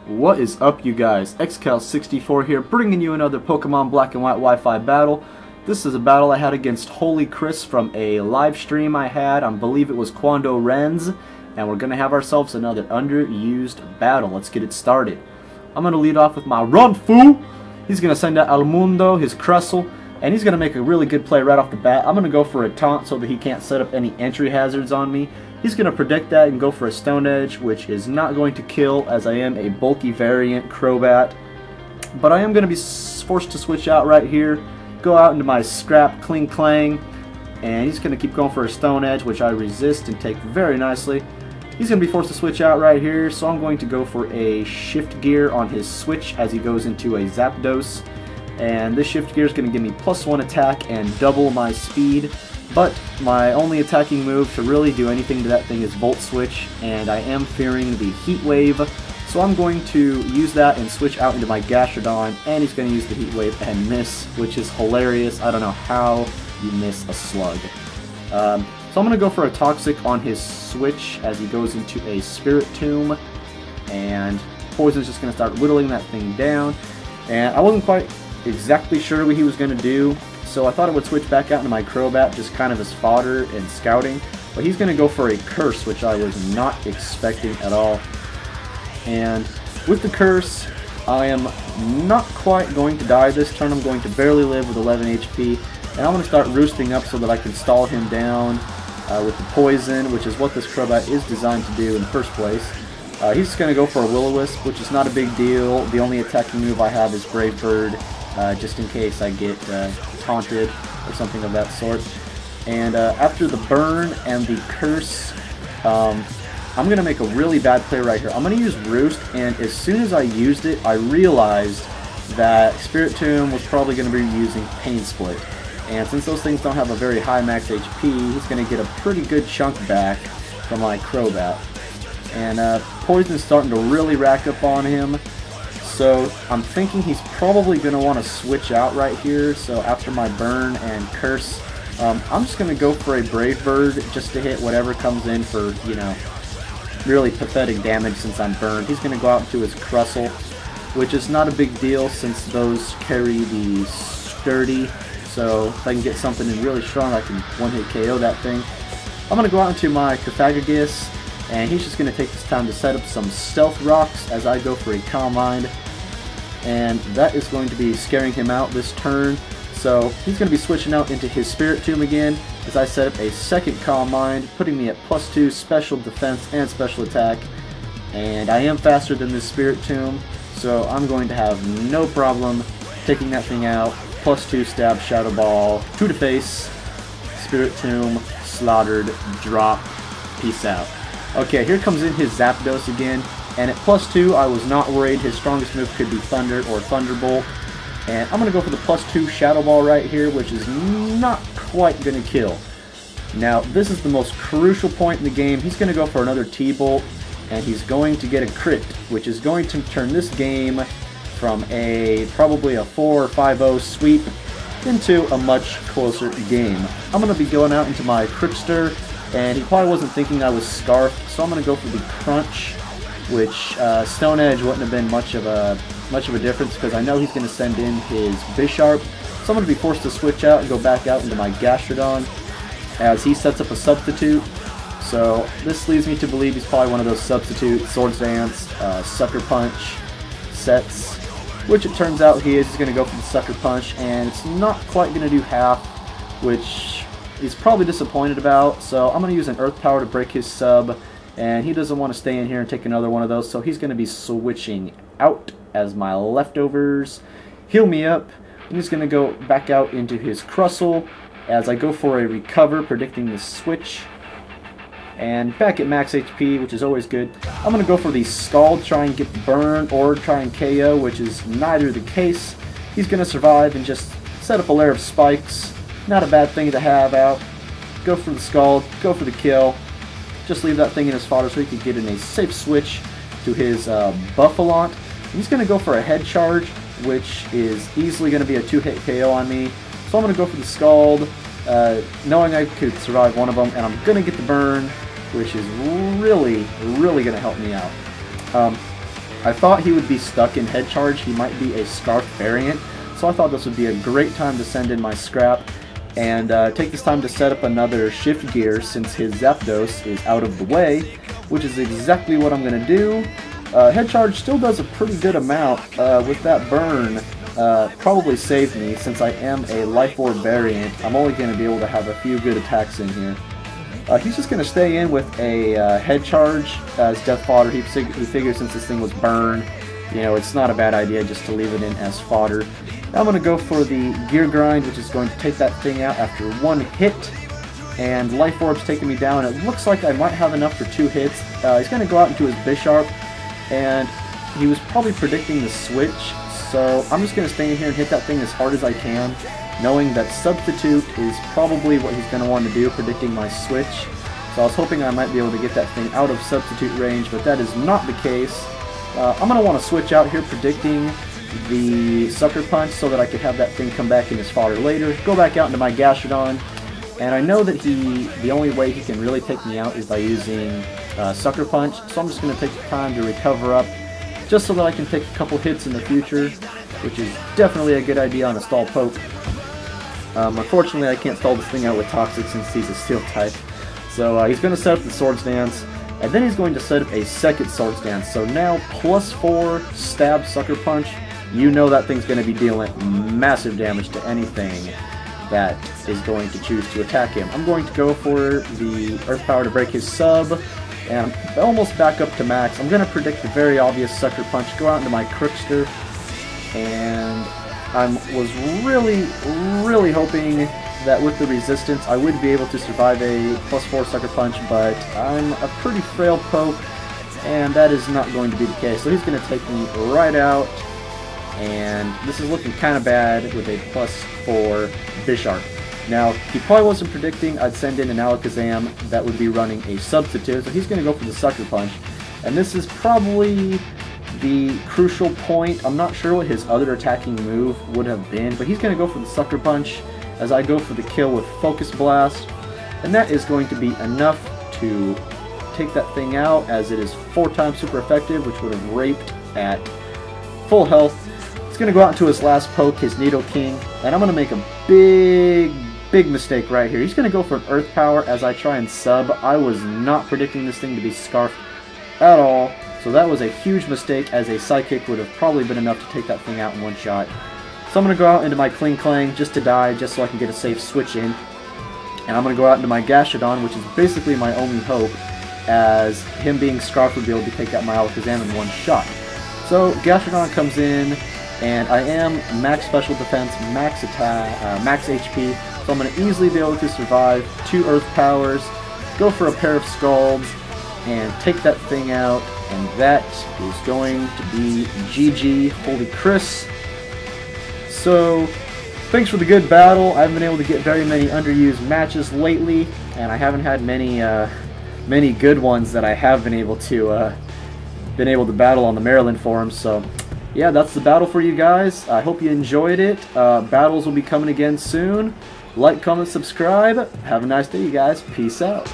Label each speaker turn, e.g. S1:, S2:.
S1: What is up, you guys? xcal64 here, bringing you another Pokemon Black and White Wi-Fi battle. This is a battle I had against HolyKris from a live stream I had. I believe it was Quando Renz, and we're going to have ourselves another underused battle. Let's get it started. I'm going to lead off with my Run Fu. He's going to send out El Mundo, his Crustle, and he's going to make a really good play right off the bat. I'm going to go for a taunt so that he can't set up any entry hazards on me. He's going to predict that and go for a Stone Edge, which is not going to kill as I am a bulky variant Crobat. But I am going to be forced to switch out right here, go out into my Scrap Kling Clang, and he's going to keep going for a Stone Edge, which I resist and take very nicely. He's going to be forced to switch out right here, so I'm going to go for a Shift Gear on his switch as he goes into a Zapdos. And this Shift Gear is going to give me +1 attack and double my speed. But my only attacking move to really do anything to that thing is Volt Switch, and I am fearing the Heat Wave, so I'm going to use that and switch out into my Gastrodon, and he's going to use the Heat Wave and miss, which is hilarious. I don't know how you miss a Slug. So I'm going to go for a Toxic on his switch as he goes into a Spirit Tomb, and Poison's just going to start whittling that thing down, and I wasn't quite exactly sure what he was going to do. So I thought I would switch back out into my Crobat just kind of as fodder and scouting, but he's going to go for a Curse, which I was not expecting at all. And with the Curse, I am not quite going to die this turn. I'm going to barely live with 11 HP, and I'm going to start roosting up so that I can stall him down with the Poison, which is what this Crobat is designed to do in the first place. He's just going to go for a Will-O-Wisp, which is not a big deal. The only attacking move I have is Brave Bird, just in case I get taunted or something of that sort. And after the burn and the Curse, I'm going to make a really bad play right here. I'm going to use Roost, and as soon as I used it, I realized that Spirit Tomb was probably going to be using Pain Split. And since those things don't have a very high max HP, he's going to get a pretty good chunk back from my Crobat. And Poison's starting to really rack up on him. So I'm thinking he's probably going to want to switch out right here. So after my burn and Curse, I'm just going to go for a Brave Bird just to hit whatever comes in for, you know, really pathetic damage since I'm burned. He's going to go out into his Crustle, which is not a big deal since those carry the Sturdy. So if I can get something in really strong, I can one-hit KO that thing. I'm going to go out into my Cthulhu, and he's just going to take this time to set up some Stealth Rocks as I go for a Calm Mind. And that is going to be scaring him out this turn. So he's going to be switching out into his Spirit Tomb again as I set up a second Calm Mind, putting me at +2 special defense and special attack. And I am faster than this Spirit Tomb, so I'm going to have no problem taking that thing out. +2 stab, Shadow Ball, 2 to face, Spirit Tomb, slaughtered, drop, peace out. Okay, here comes in his Zapdos again. And at +2, I was not worried. His strongest move could be Thunder or Thunderbolt. And I'm going to go for the +2 Shadow Ball right here, which is not quite going to kill. Now, this is the most crucial point in the game. He's going to go for another T-Bolt, and he's going to get a crit, which is going to turn this game from probably a 4 or 5-0 sweep into a much closer game. I'm going to be going out into my Cripster, and he probably wasn't thinking I was Scarfed, so I'm going to go for the Crunch, which Stone Edge wouldn't have been much of a difference because I know he's going to send in his Bisharp. So I'm going to be forced to switch out and go back out into my Gastrodon as he sets up a Substitute. So this leads me to believe he's probably one of those Substitute, Swords Dance, Sucker Punch sets, which it turns out he is. He's going to go for the Sucker Punch, and it's not quite going to do half, which he's probably disappointed about. So I'm going to use an Earth Power to break his sub. And he doesn't want to stay in here and take another one of those, so he's going to be switching out as my leftovers heal me up. And he's going to go back out into his Crustle as I go for a Recover, predicting the switch. And back at max HP, which is always good. I'm going to go for the Scald, try and get the burn, or try and KO, which is neither the case. He's going to survive and just set up a layer of spikes. Not a bad thing to have out. Go for the Scald, go for the kill. Just leave that thing in his fodder so he can get in a safe switch to his Buffalont. He's going to go for a Head Charge, which is easily going to be a 2-hit KO on me. So I'm going to go for the Scald, knowing I could survive one of them, and I'm going to get the burn, which is really, really going to help me out. I thought he would be stuck in head charge. He might be a Scarf variant, so I thought this would be a great time to send in my scrap and take this time to set up another shift gear since his Zapdos is out of the way, which is exactly what I'm going to do. Head charge still does a pretty good amount. With that burn, probably saved me since I am a Life Orb variant. I'm only going to be able to have a few good attacks in here. He's just going to stay in with a head charge as death fodder. He figures since this thing was burned, you know, it's not a bad idea just to leave it in as fodder. Now I'm going to go for the gear grind, which is going to take that thing out after one hit. And Life Orb's taking me down. It looks like I might have enough for 2 hits. He's going to go out into his Bisharp, and he was probably predicting the switch. So I'm just going to stay in here and hit that thing as hard as I can, knowing that Substitute is probably what he's going to want to do, predicting my switch. So I was hoping I might be able to get that thing out of Substitute range, but that is not the case. I'm going to want to switch out here, predicting the Sucker Punch so that I could have that thing come back in his fodder later. Go back out into my Gastrodon, and I know that the only way he can really take me out is by using Sucker Punch, so I'm just going to take the time to recover up, just so that I can take a couple hits in the future, which is definitely a good idea on a stall poke. Unfortunately, I can't stall this thing out with Toxic since he's a Steel type. So he's going to set up the Swords Dance, and then he's going to set up a second Swords Dance. So now +4 Stab Sucker Punch. You know that thing's going to be dealing massive damage to anything that is going to choose to attack him. I'm going to go for the Earth Power to break his sub, and I'm almost back up to max. I'm going to predict the very obvious Sucker Punch, go out into my Crookster, and I was really hoping that with the resistance I would be able to survive a +4 Sucker Punch, but I'm a pretty frail poke, and that is not going to be the case. So he's going to take me right out, and this is looking kind of bad with a +4 Bisharp. Now, he probably wasn't predicting I'd send in an Alakazam that would be running a Substitute, so he's going to go for the Sucker Punch, and this is probably the crucial point. I'm not sure what his other attacking move would have been, but he's going to go for the Sucker Punch as I go for the kill with Focus Blast, and that is going to be enough to take that thing out, as it is 4 times super effective, which would have raped at full health. He's going to go out into his last poke, his Nidoking, and I'm going to make a big mistake right here. He's going to go for an Earth Power as I try and sub. I was not predicting this thing to be Scarfed at all, so that was a huge mistake, as a Psychic would have probably been enough to take that thing out in one shot. So I'm going to go out into my Kling Klang just to die, just so I can get a safe switch in. And I'm going to go out into my Gastrodon, which is basically my only hope, as him being Scarfed would be able to take out my Alakazam in one shot. So Gastrodon comes in, and I am max special defense, max attack, max HP, so I'm going to easily be able to survive 2 Earth Powers, go for a pair of Scalds, and take that thing out, and that is going to be GG, HolyKris. So, thanks for the good battle. I haven't been able to get very many underused matches lately, and I haven't had many good ones that I have been able to battle on the Maryland forums. So, yeah, that's the battle for you guys. I hope you enjoyed it. Battles will be coming again soon. Like, comment, subscribe. Have a nice day, you guys. Peace out.